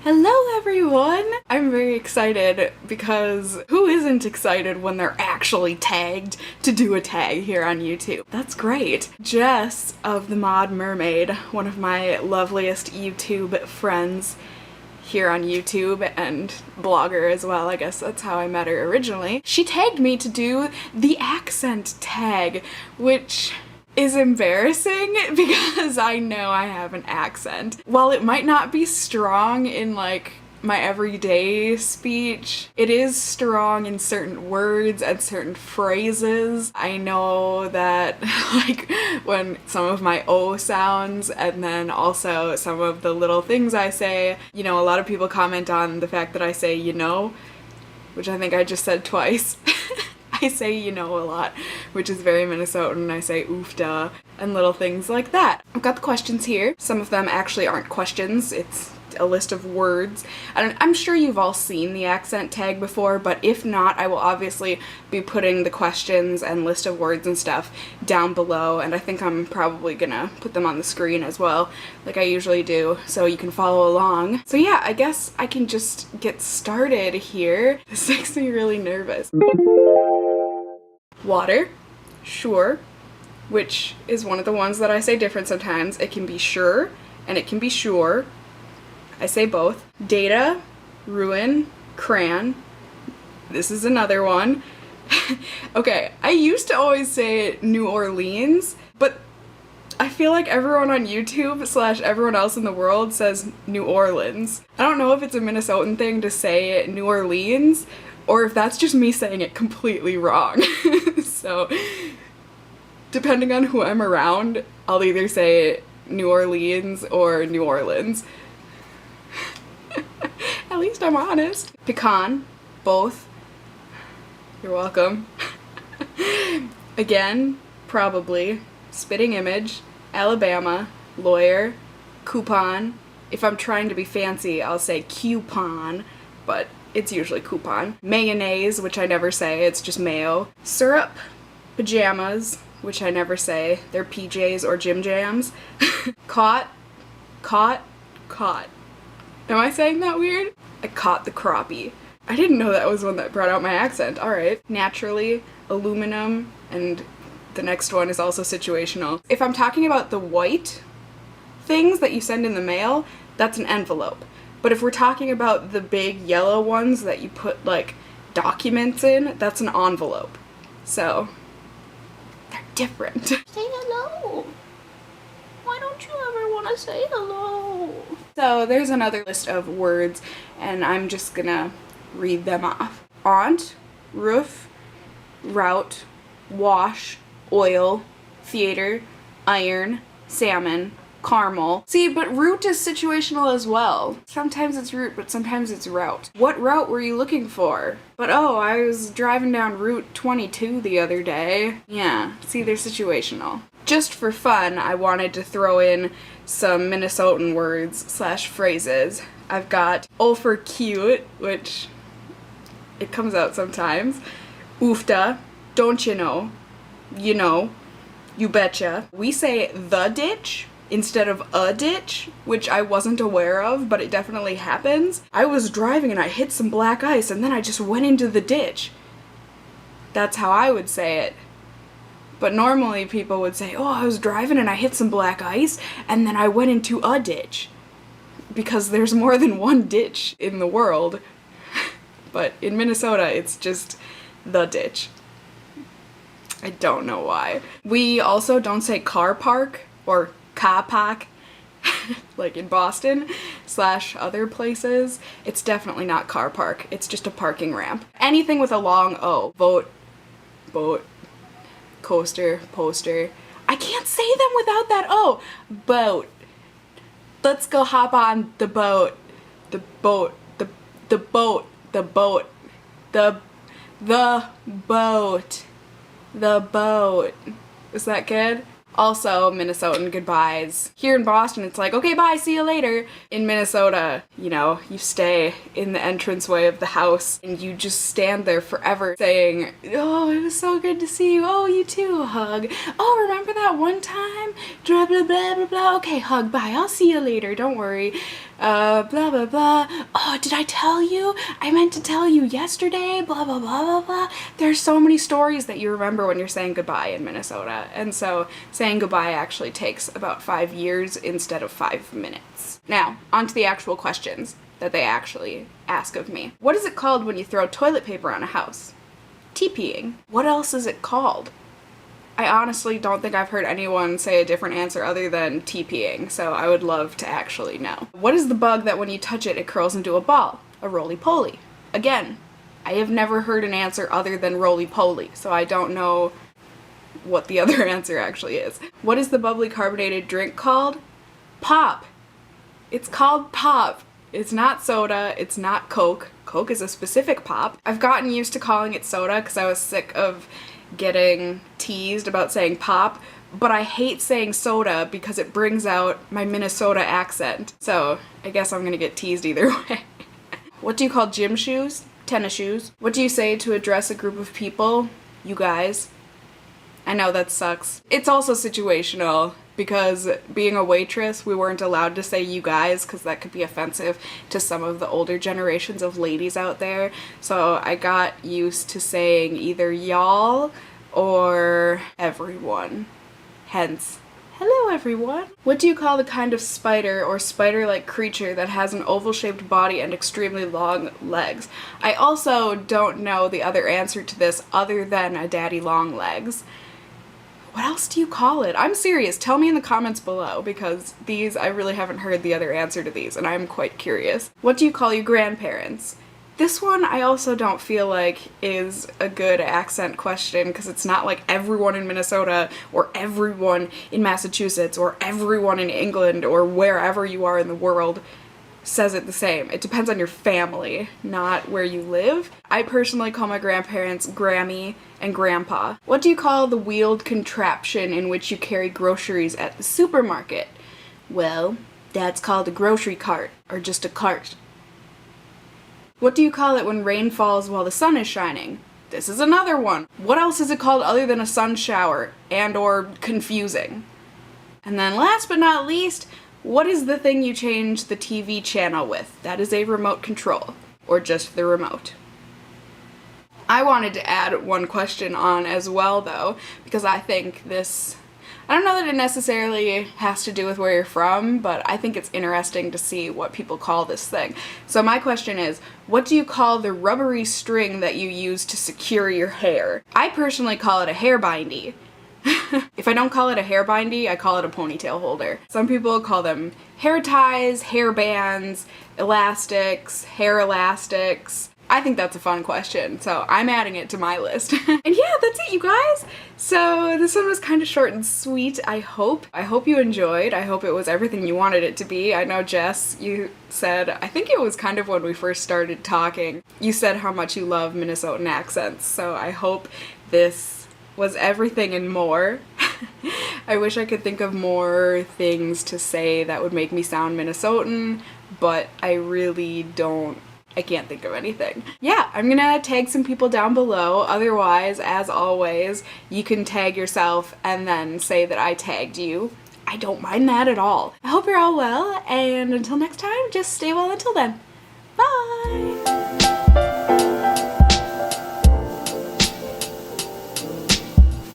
Hello everyone! I'm very excited because who isn't excited when they're actually tagged to do a tag here on YouTube? That's great. Jess of TheMod Mermaid, one of my loveliest YouTube friends here on YouTube and blogger as well, I guess that's how I met her originally. She tagged me to do the accent tag, which is embarrassing because I know I have an accent. While it might not be strong in like my everyday speech, it is strong in certain words and certain phrases. I know that like when some of my O sounds and then also some of the little things I say, you know, a lot of people comment on the fact that I say you know, which I think I just said twice. I say you know a lot, which is very Minnesotan. I say oofda and little things like that. I've got the questions here. Some of them actually aren't questions, it's a list of words. I'm sure you've all seen the accent tag before, but if not, I will obviously be putting the questions and list of words and stuff down below, and I think I'm probably gonna put them on the screen as well, like I usually do, so you can follow along. So yeah, I guess I can just get started here. This makes me really nervous. Water, sure, which is one of the ones that I say different sometimes. It can be sure and it can be sure. I say both. Data, ruin, crayon. This is another one. Okay, I used to always say New Orleans, but I feel like everyone on YouTube / everyone else in the world says New Orleans. I don't know if it's a Minnesotan thing to say New Orleans, or if that's just me saying it completely wrong. So, depending on who I'm around, I'll either say New Orleans or New Orleans. At least I'm honest. Pecan, both. You're welcome. Again, probably. Spitting image, Alabama, lawyer, coupon. If I'm trying to be fancy, I'll say coupon, but it's usually coupon. Mayonnaise, which I never say, it's just mayo. Syrup, pajamas, which I never say, they're PJs or gym jams. Caught. Am I saying that weird? I caught the crappie. I didn't know that was one that brought out my accent. Alright. Naturally, aluminum, and the next one is also situational. If I'm talking about the white things that you send in the mail, that's an envelope. But if we're talking about the big yellow ones that you put like documents in, that's an envelope. So, they're different. Say hello. Why don't you ever want to say hello? So there's another list of words and I'm just gonna read them off. Aunt, roof, route, wash, oil, theater, iron, salmon, caramel. See, but route is situational as well. Sometimes it's route, but sometimes it's route. What route were you looking for? But oh, I was driving down Route 22 the other day. Yeah, see, they're situational. Just for fun, I wanted to throw in some Minnesotan words / phrases. I've got oh for cute, which it comes out sometimes. Oofda, don't you know, you betcha. We say the ditch instead of a ditch, which I wasn't aware of, but it definitely happens. I was driving and I hit some black ice and then I just went into the ditch. That's how I would say it. But normally people would say, oh, I was driving and I hit some black ice and then I went into a ditch. Because there's more than one ditch in the world. But in Minnesota, it's just the ditch. I don't know why. We also don't say car park or car park, like in Boston / other places. It's definitely not car park. It's just a parking ramp. Anything with a long O. Boat, coaster, poster. I can't say them without that O. Boat. Let's go hop on the boat. The boat. The boat. The boat. The boat. The boat. Is that good? Also, Minnesotan goodbyes. Here in Boston, it's like, okay, bye, see you later. In Minnesota, you know, you stay in the entranceway of the house and you just stand there forever saying, oh, it was so good to see you. Oh, you too, hug. Oh, remember that one time? Blah, blah, blah, blah, blah. Okay, hug, bye. I'll see you later. Don't worry. Blah, blah, blah. Oh, did I tell you? I meant to tell you yesterday. Blah, blah, blah, blah, blah. There's so many stories that you remember when you're saying goodbye in Minnesota. And so saying goodbye actually takes about 5 years instead of 5 minutes. Now, on to the actual questions that they actually ask of me. What is it called when you throw toilet paper on a house? TPing. What else is it called? I honestly don't think I've heard anyone say a different answer other than TPing, so I would love to actually know. What is the bug that when you touch it, it curls into a ball? A roly-poly. Again, I have never heard an answer other than roly-poly, so I don't know what the other answer actually is. What is the bubbly carbonated drink called? Pop. It's called pop. It's not soda, it's not Coke. Coke is a specific pop. I've gotten used to calling it soda because I was sick of getting teased about saying pop, but I hate saying soda because it brings out my Minnesota accent. So I guess I'm gonna get teased either way. What do you call gym shoes? Tennis shoes. What do you say to address a group of people? You guys. I know that sucks. It's also situational because being a waitress, we weren't allowed to say you guys because that could be offensive to some of the older generations of ladies out there. So I got used to saying either y'all or everyone. Hence, hello everyone. What do you call the kind of spider or spider-like creature that has an oval-shaped body and extremely long legs? I also don't know the other answer to this other than a daddy long legs. What else do you call it? I'm serious. Tell me in the comments below because I really haven't heard the other answer to these and I'm quite curious. What do you call your grandparents? This one I also don't feel like is a good accent question because it's not like everyone in Minnesota or everyone in Massachusetts or everyone in England or wherever you are in the world says it the same. It depends on your family, not where you live. I personally call my grandparents Grammy and Grandpa. What do you call the wheeled contraption in which you carry groceries at the supermarket? Well, that's called a grocery cart, or just a cart. What do you call it when rain falls while the sun is shining? This is another one. What else is it called other than a sun shower and or confusing? And then last but not least, what is the thing you change the TV channel with? That is a remote control, or just the remote. I wanted to add one question on as well though, because I think I don't know that it necessarily has to do with where you're from, but I think it's interesting to see what people call this thing. So my question is, what do you call the rubbery string that you use to secure your hair? I personally call it a hair bindy. If I don't call it a hair bindy, I call it a ponytail holder. Some people call them hair ties, hair bands, elastics, hair elastics. I think that's a fun question, so I'm adding it to my list. And yeah, that's it, you guys! So this one was kind of short and sweet, I hope. I hope you enjoyed. I hope it was everything you wanted it to be. I know, Jess, you said, I think it was kind of when we first started talking, you said how much you love Minnesotan accents, so I hope this was everything and more. I wish I could think of more things to say that would make me sound Minnesotan, but I really don't. I can't think of anything. Yeah, I'm gonna tag some people down below. Otherwise, as always, you can tag yourself and then say that I tagged you. I don't mind that at all. I hope you're all well, and until next time, just stay well until then. Bye!